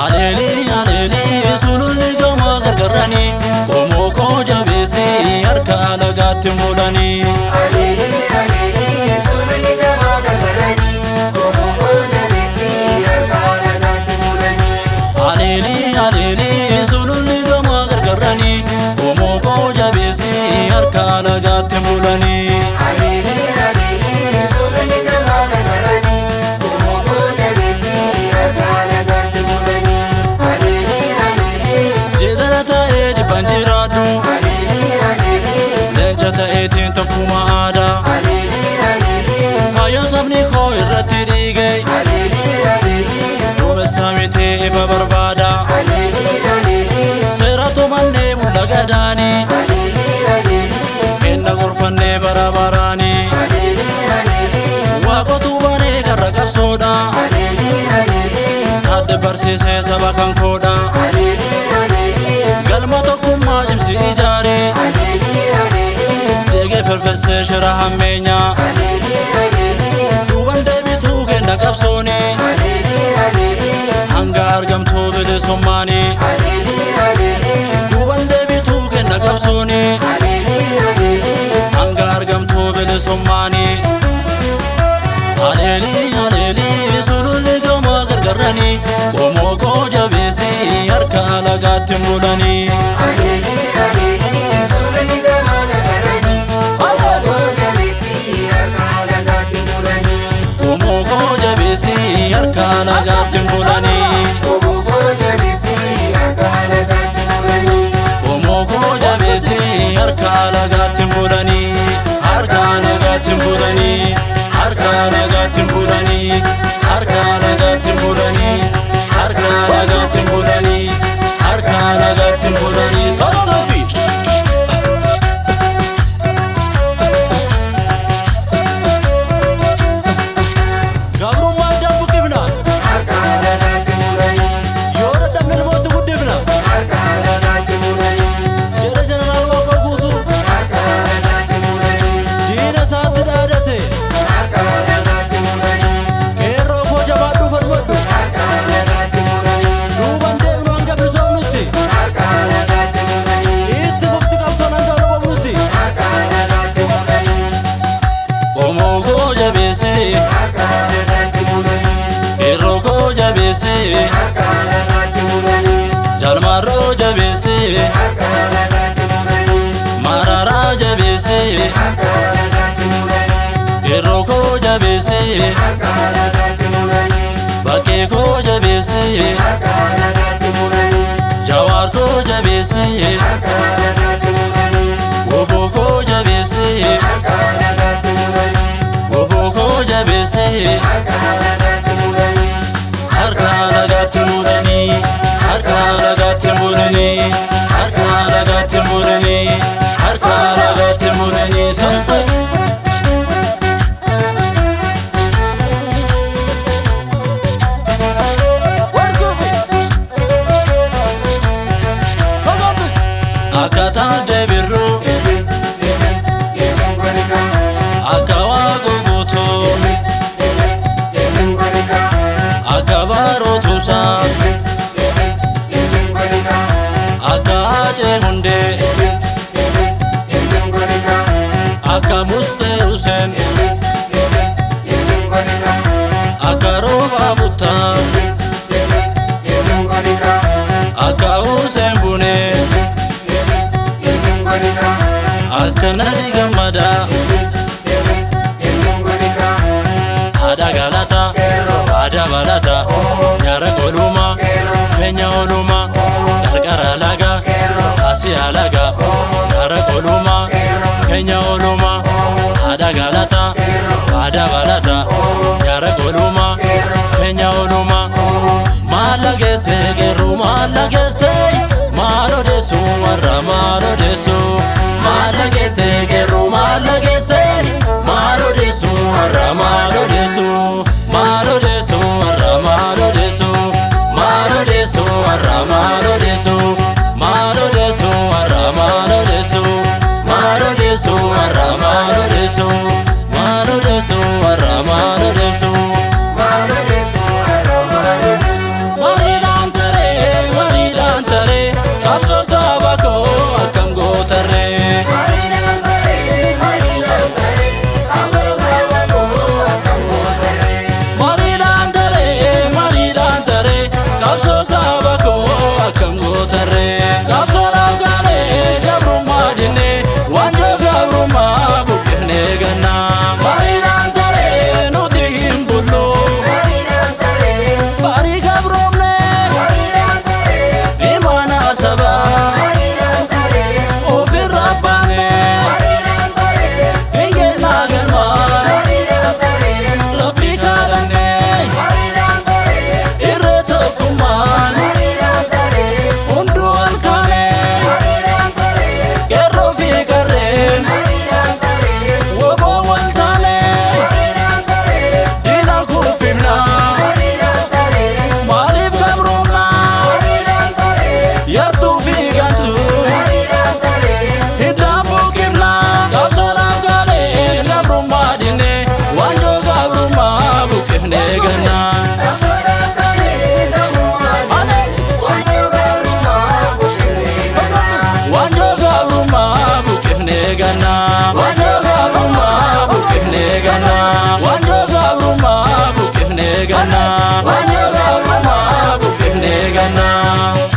aleli sululli gama gargarani komo ko jabesi harka lagatti mulani aleli sululli gama gargarani komo ko jabesi harka lagatti mulani aleli sululli gama gargarani komo ko jabesi harka lagatti mulani ta'eetiin tokkuma aadaa kaayyoon sabni koo irratti dhiigee duumessa mitee ifa barbaada seera tumannee mulla gadaanii kenna gorfannee bara baraanii waaqotu banee karra qabsoodha adda barsiisee saba kan koodha galma tokkummaa cimsi ijaaree firfirse shira hammeenya duuban deebituu kenna qabsooni hanga argamtuu bilisummaani duuban deebituu kenna qabsooni hanga argamtuu bilisummaani aleli sululli gama gargarani komo ko jabeesi harka lagatti mulani harka lagatti mulani komo ko jabesi harka lagatti mulani komo ko jabesi harka lagatti mulani harka lagatti mulani harka lagatti mulani harka lagatti mulani harka lagatti mulani harka lagatti mulani sosofi jalmarro jabesi marara jabesi irroko jabesi bakke ko jabesi jawar ko jabesi gobo ko jabesi gobo ko jabesi harka lagatti mulani harka lagatti mulani harka lagatti mulani harka lagatti mulani soso akata debirru akawa gogoto akabaro tumsa akaje hunde akamuste usen akaroba butta akausen bune akanadi gamada ada galata ada balata nyara koluma kenya oluma gargara laga asia laga nyara koluma kenya oluma ada galata ada balata nyara koluma kenya oluma malagese geru malagese malo desu warra malo desu malagese geru malagese malo desu warra malo desu malo desu warra malo desu malo desu warra malo desu malo desu warra malo desu malo desu warra malo desu malo desu warra malo desu malo desu warra malo desu marilantere jaalladha.